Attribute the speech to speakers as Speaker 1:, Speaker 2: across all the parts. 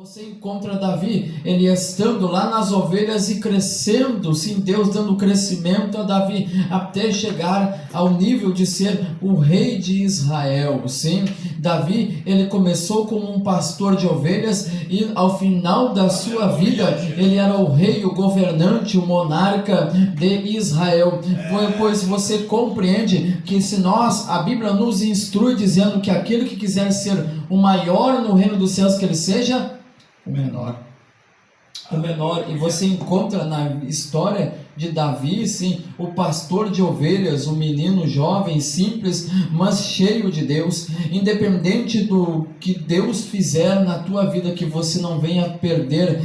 Speaker 1: Você encontra Davi, ele estando lá nas ovelhas e crescendo, sim, Deus dando crescimento a Davi, até chegar ao nível de ser o rei de Israel, sim. Davi, ele começou como um pastor de ovelhas e ao final da sua vida, ele era o rei, o governante, o monarca de Israel. Pois você compreende que se a Bíblia nos instrui dizendo que aquele que quiser ser o maior no reino dos céus, que ele seja o menor. E você encontra na história de Davi, sim, o pastor de ovelhas, um menino jovem, simples, mas cheio de Deus. Independente do que Deus fizer na tua vida, que você não venha perder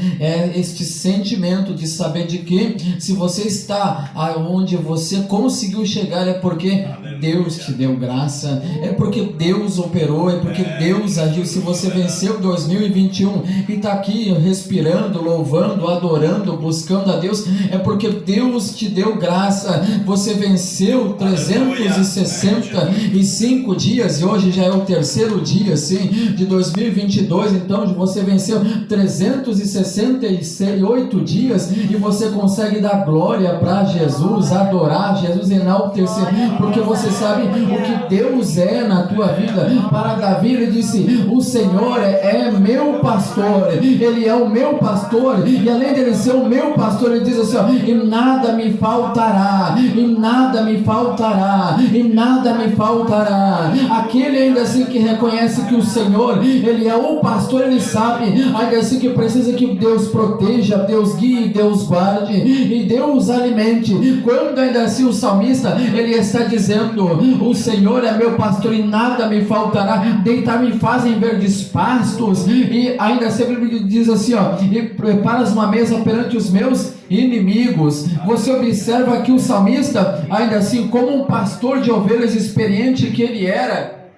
Speaker 1: este sentimento de saber de que se você está aonde você conseguiu chegar, é porque Deus te deu graça, é porque Deus operou, é porque Deus agiu. Se você venceu 2021 e está aqui respirando, louvando, adorando, buscando a Deus, é porque Deus te deu graça. Você venceu 365 dias e hoje já é o terceiro dia, sim, de 2022. Então você venceu 368 dias e você consegue dar glória para Jesus, adorar Jesus, enaltecer, porque você sabe o que Deus é na tua vida. Para Davi, ele disse: o Senhor é meu pastor, ele é o meu pastor, e além de ele ser o meu pastor, ele diz assim, ó, e nada me faltará, e nada me faltará, e nada me faltará. Aquele ainda assim que reconhece que o Senhor, ele é o pastor, ele sabe ainda assim que precisa que Deus proteja, Deus guie, Deus guarde e Deus alimente. Quando ainda assim o salmista, ele está dizendo: o Senhor é meu pastor e nada me faltará, deitar-me fazem verdes pastos, e ainda sempre diz assim, ó, e preparas uma mesa perante os meus inimigos. Você observa que o salmista, ainda assim, como um pastor de ovelhas experiente que ele era,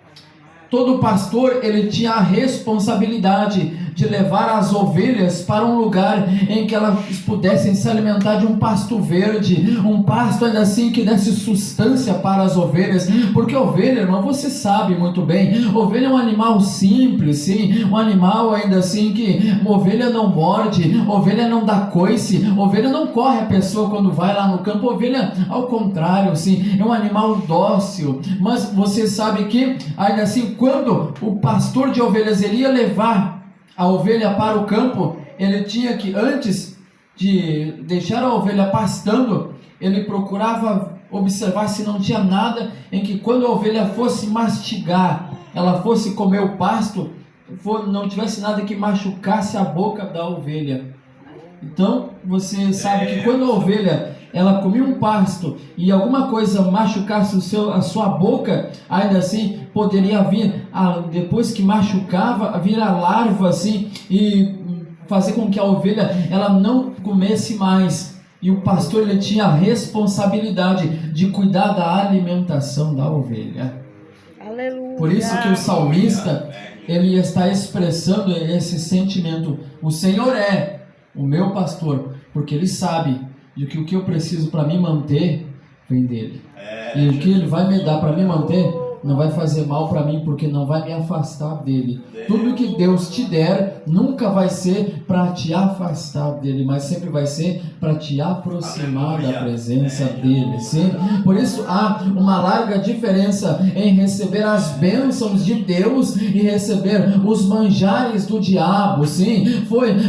Speaker 1: todo pastor, ele tinha a responsabilidade de levar as ovelhas para um lugar em que elas pudessem se alimentar de um pasto verde, um pasto ainda assim que desse sustância para as ovelhas, porque ovelha, irmão, você sabe muito bem, ovelha é um animal simples, sim, um animal ainda assim que ovelha não morde, ovelha não dá coice, ovelha não corre a pessoa quando vai lá no campo, ovelha ao contrário, sim, é um animal dócil. Mas você sabe que ainda assim, quando o pastor de ovelhas ele ia levar a ovelha para o campo, ele tinha que, antes de deixar a ovelha pastando, ele procurava observar se não tinha nada em que, quando a ovelha fosse mastigar, ela fosse comer o pasto, não tivesse nada que machucasse a boca da ovelha. Então você sabe que quando a ovelha ela comia um pasto e alguma coisa machucasse a sua boca, ainda assim poderia vir, depois que machucava, vir a larva assim e fazer com que a ovelha ela não comesse mais. E o pastor ele tinha a responsabilidade de cuidar da alimentação da ovelha. Aleluia. Por isso que o salmista ele está expressando esse sentimento: o Senhor é o meu pastor, porque ele sabe de que o que eu preciso para me manter vem dele. E o que ele vai me dar para me manter não vai fazer mal para mim, porque não vai me afastar dele. Tudo que Deus te der nunca vai ser para te afastar dele, mas sempre vai ser para te aproximar da presença dele, sim? Por isso há uma larga diferença em receber as bênçãos de Deus e receber os manjares do diabo, sim?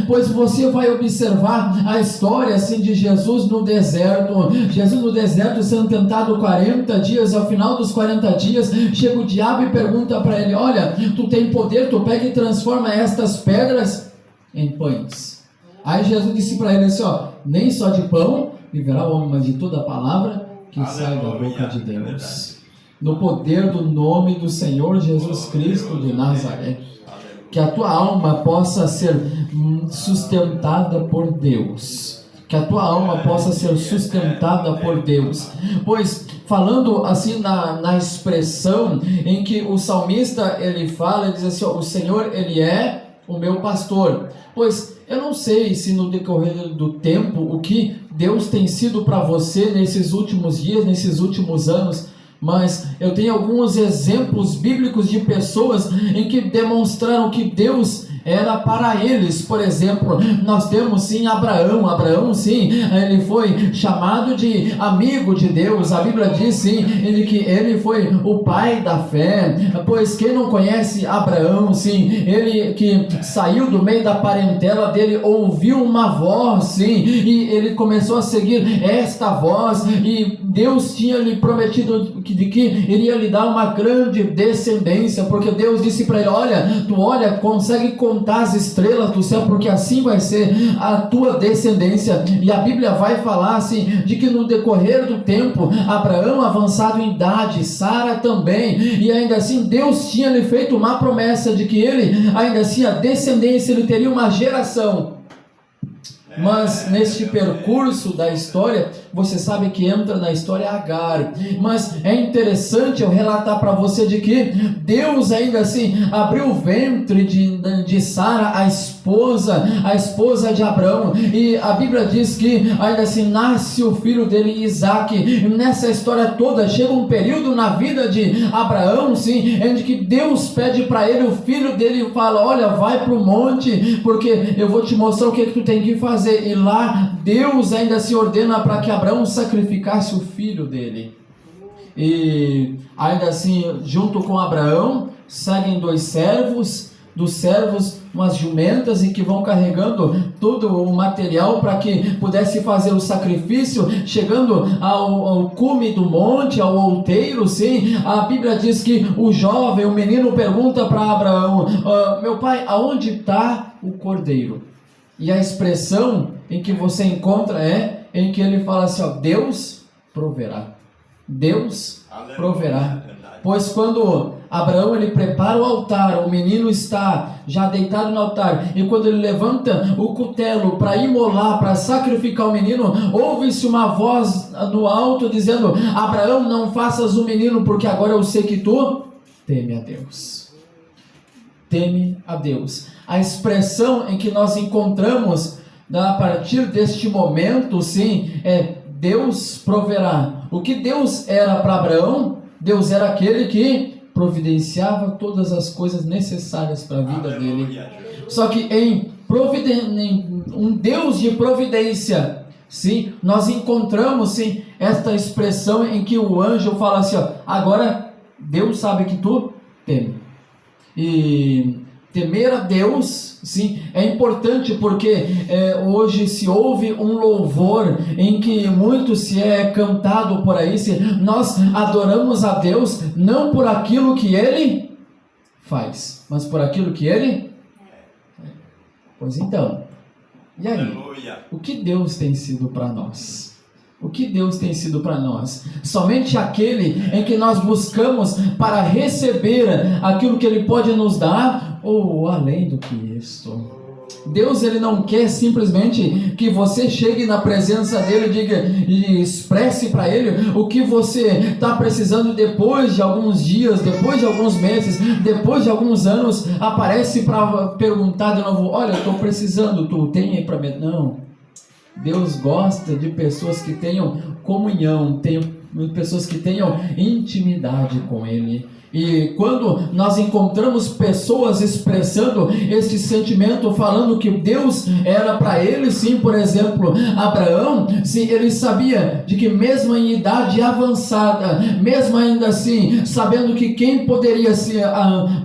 Speaker 1: Pois você vai observar a história assim de Jesus no deserto. Jesus no deserto sendo tentado 40 dias, ao final dos 40 dias chega o diabo e pergunta para ele: olha, tu tem poder, tu pega e transforma estas pedras em pães. Aí Jesus disse para ele assim, ó: nem só de pão viverá o homem, mas de toda a palavra que sai da boca de Deus. No poder do nome do Senhor Jesus Cristo de Nazaré, que a tua alma possa ser sustentada por Deus. Que a tua alma possa ser sustentada por Deus. Pois, falando assim na expressão em que o salmista ele fala, ele diz assim, ó, o Senhor ele é o meu pastor. Pois eu não sei se no decorrer do tempo o que Deus tem sido para você nesses últimos dias, nesses últimos anos, mas eu tenho alguns exemplos bíblicos de pessoas em que demonstraram que Deus era para eles. Por exemplo, nós temos sim Abraão sim, ele foi chamado de amigo de Deus. A Bíblia diz sim, que ele foi o pai da fé, pois quem não conhece Abraão, sim, ele que saiu do meio da parentela dele, ouviu uma voz, sim, e ele começou a seguir esta voz, e Deus tinha lhe prometido de que iria lhe dar uma grande descendência, porque Deus disse para ele: olha, consegue contar as estrelas do céu, porque assim vai ser a tua descendência. E a Bíblia vai falar assim, de que no decorrer do tempo, Abraão avançado em idade, Sara também, e ainda assim Deus tinha lhe feito uma promessa de que ele, ainda assim a descendência, ele teria uma geração. Mas neste percurso da história, você sabe que entra na história Agar. Mas é interessante eu relatar para você de que Deus ainda assim abriu o ventre de Sara, a esposa de Abraão, e a Bíblia diz que ainda assim nasce o filho dele, Isaac. E nessa história toda chega um período na vida de Abraão, sim, em que Deus pede para ele, o filho dele, e fala: olha, vai para o monte, porque eu vou te mostrar o que tu tem que fazer. E lá Deus ainda se ordena para que Abraão sacrificasse o filho dele. E ainda assim, junto com Abraão, seguem 2 servos, dos servos umas jumentas, e que vão carregando todo o material para que pudesse fazer o sacrifício. Chegando ao cume do monte, ao outeiro, sim, a Bíblia diz que o menino pergunta para Abraão: meu pai, aonde está o cordeiro? E a expressão em que você encontra é em que ele fala assim: Deus proverá. Deus proverá. Pois quando Abraão ele prepara o altar, o menino está já deitado no altar, e quando ele levanta o cutelo para imolar, para sacrificar o menino, ouve-se uma voz do alto dizendo: Abraão, não faças o menino, porque agora eu sei que tu teme a Deus. Teme a Deus. A expressão em que nós encontramos a partir deste momento, sim, é Deus proverá. O que Deus era para Abraão? Deus era aquele que providenciava todas as coisas necessárias para a vida dele. Só que em um Deus de providência, sim, nós encontramos sim esta expressão em que o anjo fala assim: agora Deus sabe que tu teme. E temer a Deus, sim, é importante, porque hoje se ouve um louvor em que muito se é cantado por aí, nós adoramos a Deus não por aquilo que Ele faz, mas por aquilo que Ele é. Pois então, e aí? O que Deus tem sido para nós? O que Deus tem sido para nós? Somente aquele em que nós buscamos para receber aquilo que Ele pode nos dar, ou além do que isto? Deus, Ele não quer simplesmente que você chegue na presença dEle e diga e expresse para Ele o que você está precisando. Depois de alguns dias, depois de alguns meses, depois de alguns anos, aparece para perguntar de novo: olha, eu estou precisando, tu tem aí para mim? Não. Deus gosta de pessoas que tenham comunhão, pessoas que tenham intimidade com Ele. E quando nós encontramos pessoas expressando esse sentimento, falando que Deus era para ele, sim, por exemplo, Abraão, sim, ele sabia de que mesmo em idade avançada, mesmo ainda assim, sabendo que quem poderia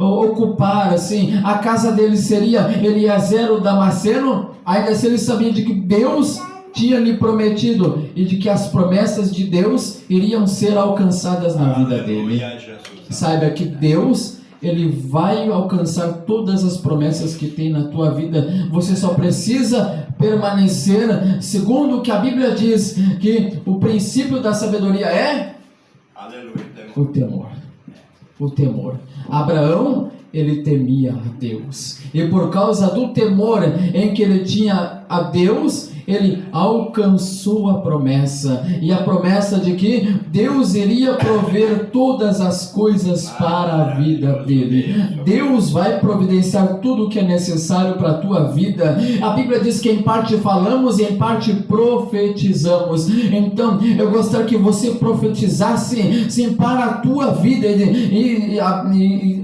Speaker 1: ocupar assim, a casa dele seria Eliezer o Damasceno, ainda assim ele sabia de que Deus tinha lhe prometido e de que as promessas de Deus iriam ser alcançadas na vida dele. Saiba que Deus, Ele vai alcançar todas as promessas que tem na tua vida. Você só precisa permanecer segundo o que a Bíblia diz, que o princípio da sabedoria é o temor. O temor. Abraão, ele temia a Deus, e por causa do temor em que ele tinha a Deus, ele alcançou a promessa, e a promessa de que Deus iria prover todas as coisas para a vida dele. Deus vai providenciar tudo o que é necessário para a tua vida. A Bíblia diz que em parte falamos e em parte profetizamos. Então eu gostaria que você profetizasse sim para a tua vida, e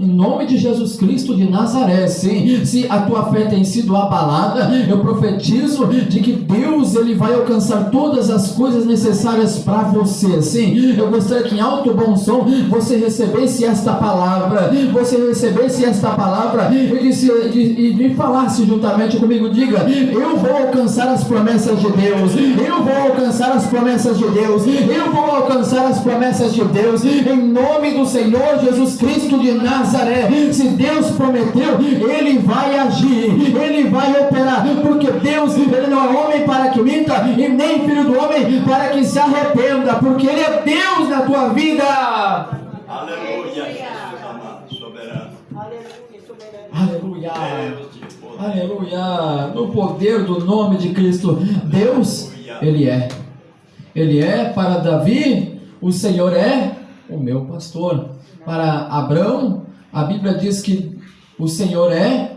Speaker 1: em nome de Jesus Cristo de Nazaré, sim, se a tua fé tem sido abalada, eu profetizo de que Deus, Ele vai alcançar todas as coisas necessárias para você, sim. Eu gostaria que em alto bom som você recebesse esta palavra, e me falasse juntamente comigo. Diga: eu vou alcançar as promessas de Deus, eu vou alcançar as promessas de Deus, eu vou alcançar as promessas de Deus, em nome do Senhor Jesus Cristo de Nazaré. Se Deus prometeu, Ele vai agir, Ele vai operar, porque Deus, Ele não é homem para que minta, e nem filho do homem para que se arrependa, porque Ele é Deus na tua vida.
Speaker 2: Aleluia, Jesus amado, soberano.
Speaker 1: Aleluia, aleluia, no poder do nome de Cristo. Deus, Ele é para Davi, o Senhor é o meu pastor. Para Abrão, a Bíblia diz que o Senhor é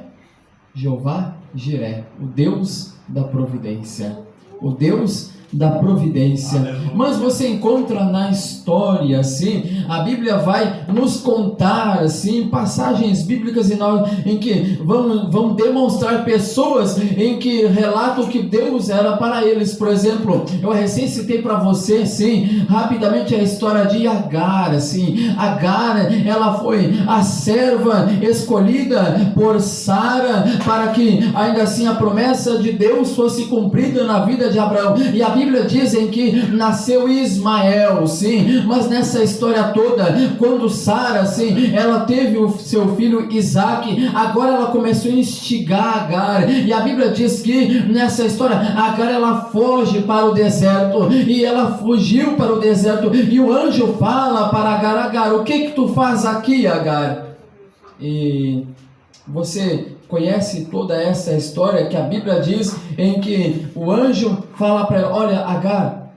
Speaker 1: Jeová Jiré, o Deus da providência, o Deus da providência. Mas você encontra na história, assim, a Bíblia vai nos contar, assim, passagens bíblicas em que vão demonstrar pessoas em que relatam que Deus era para eles. Por exemplo, eu recém citei para você, assim, rapidamente a história de Agar, assim. Agar, ela foi a serva escolhida por Sara para que, ainda assim, a promessa de Deus fosse cumprida na vida de Abraão. E a Bíblia diz em que nasceu Ismael, sim, mas nessa história toda, quando Sara, sim, ela teve o seu filho Isaac, agora ela começou a instigar Agar, e a Bíblia diz que nessa história, Agar, ela foge para o deserto, e ela fugiu para o deserto, e o anjo fala para Agar: Agar, o que tu faz aqui, Agar? E você conhece toda essa história que a Bíblia diz em que o anjo fala para ela: olha, Agar,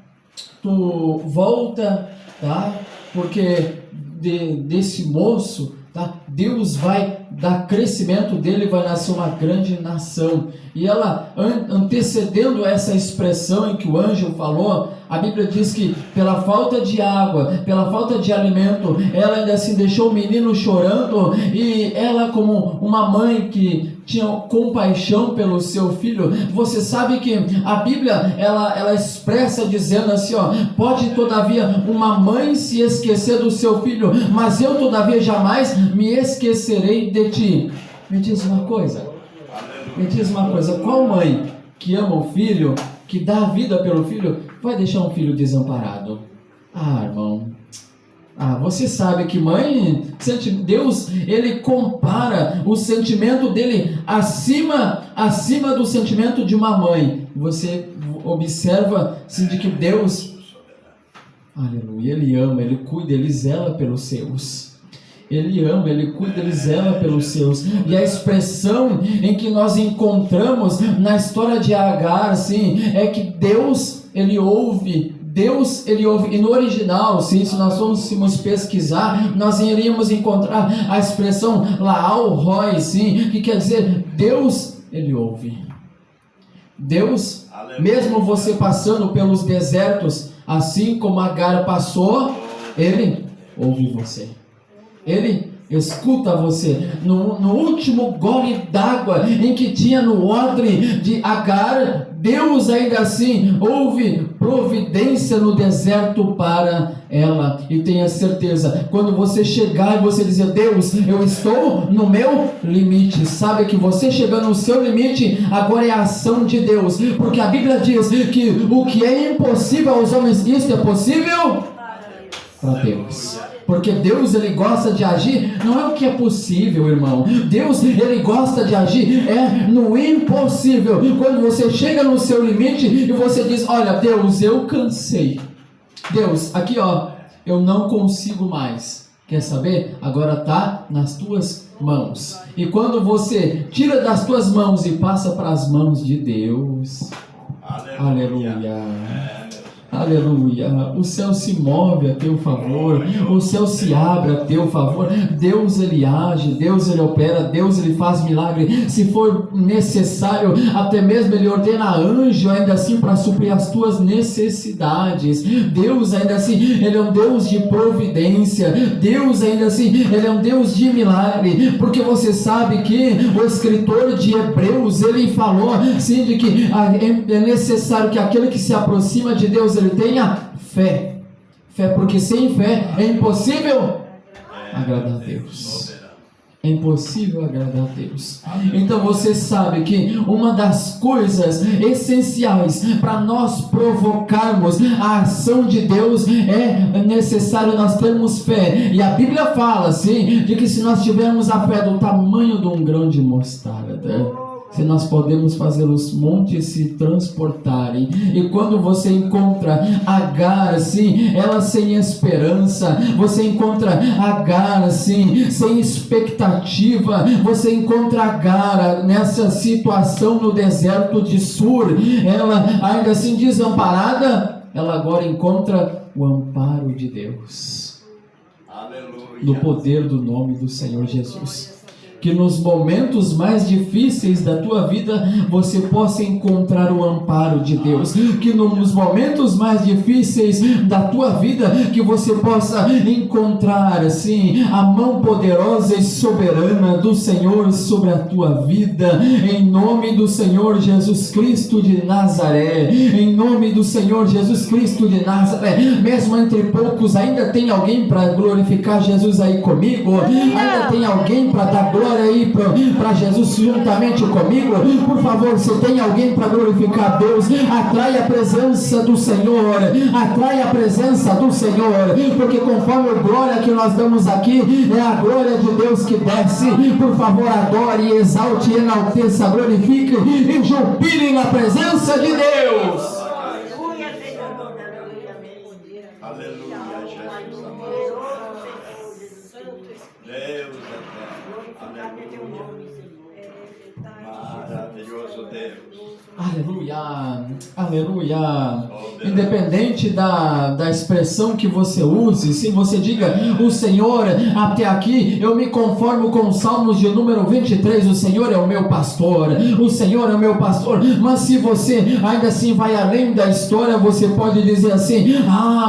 Speaker 1: tu volta, tá? Porque desse moço, tá? Deus vai dar crescimento dele, vai nascer uma grande nação. E ela, antecedendo essa expressão em que o anjo falou, a Bíblia diz que pela falta de água, pela falta de alimento, ela ainda assim deixou o menino chorando, e ela, como uma mãe que tinha compaixão pelo seu filho, você sabe que a Bíblia, ela expressa dizendo assim, ó: pode todavia uma mãe se esquecer do seu filho, mas eu todavia jamais me esquecerei de ti. Me diz uma coisa, qual mãe que ama o filho, que dá a vida pelo filho, vai deixar um filho desamparado? Ah, irmão, você sabe que mãe, Deus, Ele compara o sentimento dele acima do sentimento de uma mãe. Você observa, sim, de que Deus, aleluia, Ele ama, Ele cuida, Ele zela pelos seus. Ele ama, Ele cuida, Ele zela pelos seus. E a expressão em que nós encontramos na história de Agar, sim, é que Deus, Ele ouve. E no original, sim, se nós fôssemos pesquisar, nós iríamos encontrar a expressão Laal Roi, sim, que quer dizer Deus, Ele ouve. Deus, mesmo você passando pelos desertos, assim como Agar passou, Ele ouve você. Ele escuta você. No último gole d'água em que tinha no odre de Agar, Deus ainda assim houve providência no deserto para ela. E tenha certeza, quando você chegar e você dizer: Deus, eu estou no meu limite, sabe que você chegando no seu limite, agora é a ação de Deus, porque a Bíblia diz que o que é impossível aos homens, isso é possível para Deus. Porque Deus, Ele gosta de agir, não é o que é possível, irmão. Deus, Ele gosta de agir no impossível. Quando você chega no seu limite e você diz: olha, Deus, eu cansei. Deus, aqui ó, eu não consigo mais. Quer saber? Agora está nas tuas mãos. E quando você tira das tuas mãos e passa para as mãos de Deus, aleluia. Aleluia. O céu se move a teu favor, o céu se abre a teu favor. Deus, ele age, Deus, ele opera, Deus, ele faz milagre. Se for necessário, até mesmo ele ordena anjo ainda assim para suprir as tuas necessidades. Deus, ainda assim, ele é um Deus de providência. Deus, ainda assim, ele é um Deus de milagre, porque você sabe que o escritor de Hebreus, ele falou sim, de que é necessário que aquele que se aproxima de Deus, ele tenha fé. Fé, porque sem fé é impossível agradar a Deus. É impossível agradar a Deus. Então você sabe que uma das coisas essenciais para nós provocarmos a ação de Deus é necessário nós termos fé. E a Bíblia fala assim, de que se nós tivermos a fé do tamanho de um grão de mostarda, se nós podemos fazer os montes se transportarem. E quando você encontra Agar assim, ela sem esperança, você encontra Agar assim, sem expectativa, você encontra Agar nessa situação no deserto de Sur, ela ainda assim desamparada, ela agora encontra o amparo de Deus. Aleluia. No poder do nome do Senhor Jesus. Que nos momentos mais difíceis da tua vida, você possa encontrar o amparo de Deus. Que nos momentos mais difíceis da tua vida, que você possa encontrar, assim, a mão poderosa e soberana do Senhor sobre a tua vida. Em nome do Senhor Jesus Cristo de Nazaré. Em nome do Senhor Jesus Cristo de Nazaré. Mesmo entre poucos, ainda tem alguém para glorificar Jesus aí comigo? Ainda tem alguém para dar glória aí para Jesus juntamente comigo? Por favor, se tem alguém para glorificar Deus, atrai a presença do Senhor, atrai a presença do Senhor, porque conforme a glória que nós damos aqui, é a glória de Deus que desce. Por favor, adore, exalte, enalteça, glorifique e jubile na presença de Deus.
Speaker 2: Aleluia, Jesus amado. Deus eterno. Maravilhoso Deus.
Speaker 1: Aleluia, aleluia. Independente da expressão que você use, se você diga, o Senhor, até aqui eu me conformo com os Salmos de número 23, o Senhor é o meu pastor, o Senhor é o meu pastor. Mas se você ainda assim vai além da história, você pode dizer assim,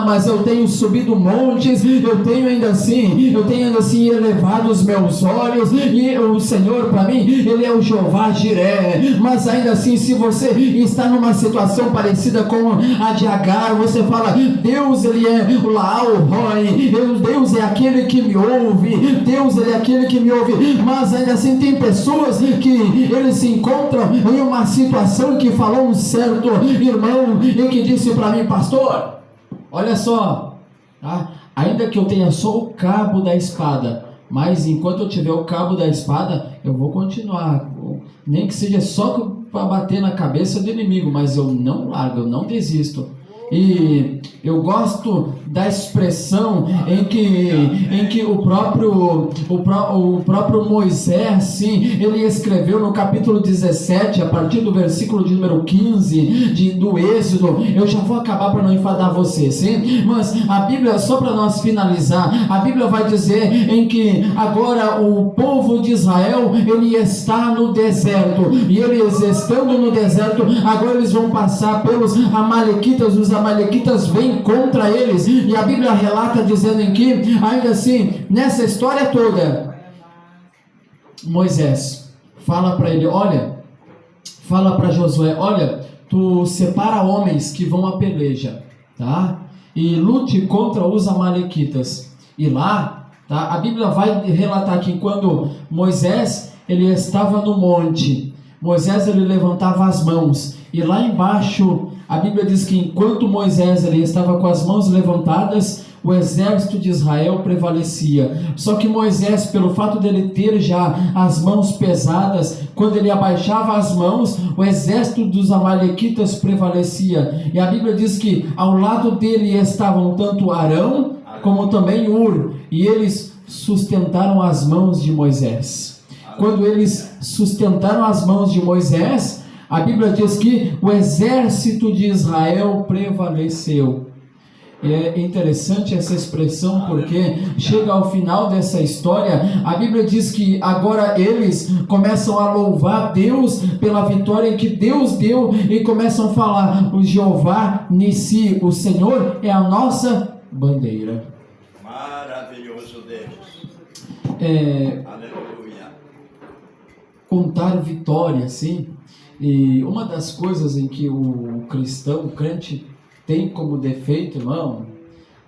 Speaker 1: mas eu tenho subido montes, eu tenho ainda assim elevado os meus olhos, e o Senhor para mim, Ele é o Jeová Jiré. Mas ainda assim, se você está numa situação parecida com a de Agar, você fala, Deus, Ele é o Laal Roi, Deus é aquele que me ouve, Deus, Ele é aquele que me ouve. Mas ainda assim tem pessoas que eles se encontram em uma situação que falou um certo irmão e que disse para mim, pastor, olha só, tá? Ainda que eu tenha só o cabo da espada, mas enquanto eu tiver o cabo da espada, eu vou continuar, nem que seja só para bater na cabeça do inimigo, mas eu não largo, eu não desisto. E eu gosto da expressão em que o próprio Moisés, sim, ele escreveu no capítulo 17, a partir do versículo de número 15 do Êxodo. Eu já vou acabar para não enfadar você, sim? Mas a Bíblia, só para nós finalizar, a Bíblia vai dizer em que agora o povo de Israel, ele está no deserto, e eles estando no deserto, agora eles vão passar pelos amalequitas. Os amalequitas vêm contra eles, e a Bíblia relata dizendo em que, ainda assim, nessa história toda, Moisés fala para ele, fala para Josué, olha, tu separa homens que vão à peleja, tá? E lute contra os amalequitas. E lá, tá? A Bíblia vai relatar que quando Moisés, ele estava no monte, Moisés, ele levantava as mãos, e lá embaixo, a Bíblia diz que enquanto Moisés, ele estava com as mãos levantadas, o exército de Israel prevalecia. Só que Moisés, pelo fato dele ter já as mãos pesadas, quando ele abaixava as mãos, o exército dos amalequitas prevalecia. E a Bíblia diz que ao lado dele estavam tanto Arão como também Ur, e eles sustentaram as mãos de Moisés. Quando eles sustentaram as mãos de Moisés, A Bíblia diz que o exército de Israel prevaleceu. É interessante essa expressão, porque chega ao final dessa história, a Bíblia diz que agora eles começam a louvar Deus pela vitória que Deus deu e começam a falar: o Jeová Nissi, o Senhor é a nossa bandeira.
Speaker 2: Maravilhoso Deus. Aleluia.
Speaker 1: Contar vitória, sim. E uma das coisas em que o cristão, o crente, tem como defeito, irmão,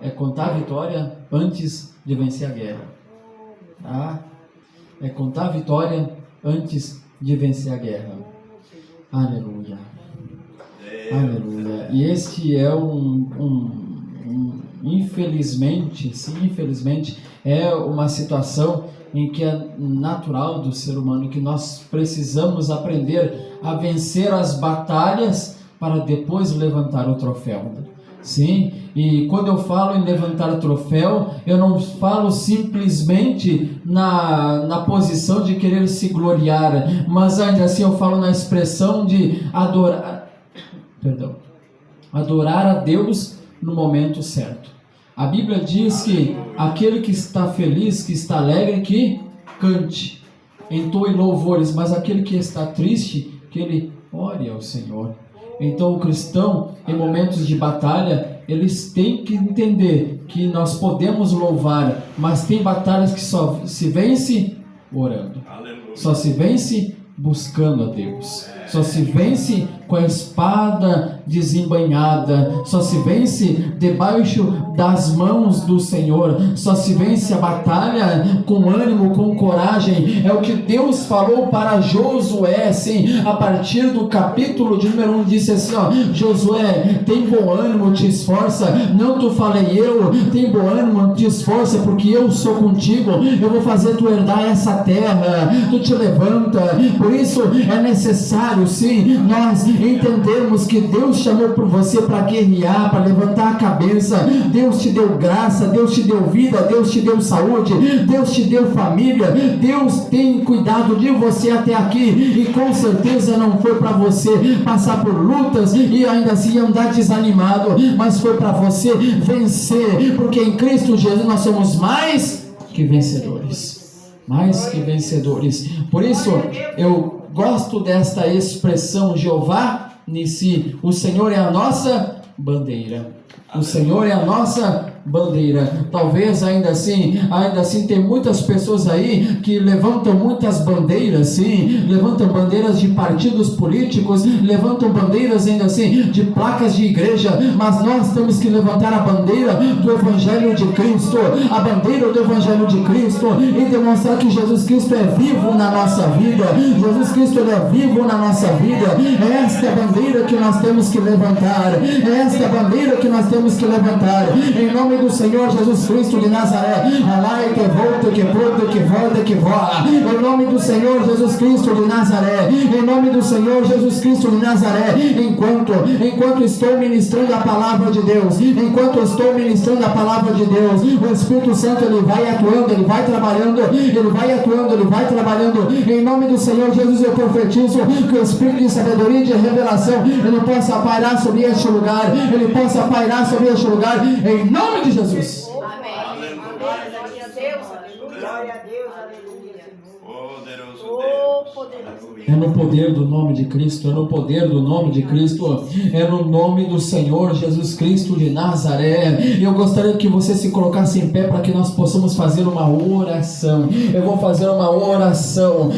Speaker 1: é contar a vitória antes de vencer a guerra. Tá? É contar a vitória antes de vencer a guerra. Aleluia. Aleluia. E este é infelizmente, sim, infelizmente, é uma situação em que é natural do ser humano, que nós precisamos aprender a vencer as batalhas para depois levantar o troféu. Sim, e quando eu falo em levantar o troféu, eu não falo simplesmente na posição de querer se gloriar, mas ainda assim eu falo na expressão de adorar a Deus no momento certo. A Bíblia diz que aquele que está feliz, que está alegre, que cante, entoe louvores, mas aquele que está triste, que ele ore ao Senhor. Então o cristão, em momentos de batalha, eles têm que entender que nós podemos louvar, mas tem batalhas que só se vence orando, só se vence buscando a Deus, só se vence com a espada desembainhada, só se vence debaixo das mãos do Senhor, só se vence a batalha com ânimo, com coragem. É o que Deus falou para Josué, sim, a partir do capítulo de número 1, disse assim, ó: Josué, tem bom ânimo, te esforça, não tu falei eu, tem bom ânimo, te esforça, porque eu sou contigo, eu vou fazer tu herdar essa terra, tu te levanta. Por isso é necessário, sim, nós entendermos que Deus chamou por você para guerrear, para levantar a cabeça. Deus te deu graça, Deus te deu vida, Deus te deu saúde, Deus te deu família, Deus tem cuidado de você até aqui, e com certeza não foi para você passar por lutas e ainda assim andar desanimado, mas foi para você vencer, porque em Cristo Jesus nós somos mais que vencedores, mais que vencedores. Por isso eu gosto desta expressão, Jeová Nissi, o Senhor é a nossa bandeira. O Senhor é a nossa bandeira. Talvez ainda assim tem muitas pessoas aí que levantam muitas bandeiras, sim, levantam bandeiras de partidos políticos, levantam bandeiras ainda assim de placas de igreja, mas nós temos que levantar a bandeira do Evangelho de Cristo, a bandeira do Evangelho de Cristo, e demonstrar que Jesus Cristo é vivo na nossa vida. Jesus Cristo ele é vivo na nossa vida. É esta bandeira que nós temos que levantar, é esta bandeira que nós temos que levantar, em nome do Senhor Jesus Cristo de Nazaré. Alai que volta, que volta, que volta, que voa. Em nome do Senhor Jesus Cristo de Nazaré. Em nome do Senhor Jesus Cristo de Nazaré. Enquanto estou ministrando a palavra de Deus, enquanto estou ministrando a palavra de Deus, o Espírito Santo ele vai atuando, ele vai trabalhando, ele vai atuando, ele vai trabalhando. Em nome do Senhor Jesus eu profetizo que o Espírito de sabedoria e de revelação ele possa pairar sobre este lugar, ele possa pairar sobre este lugar, em nome de Jesus.
Speaker 3: Amém. Glória a Deus, aleluia. Glória a Deus, aleluia.
Speaker 2: Poderoso Deus.
Speaker 1: É no poder do nome de Cristo, é no poder do nome de Cristo, é no nome do Senhor Jesus Cristo de Nazaré. E eu gostaria que você se colocasse em pé para que nós possamos fazer uma oração. Eu vou fazer uma oração.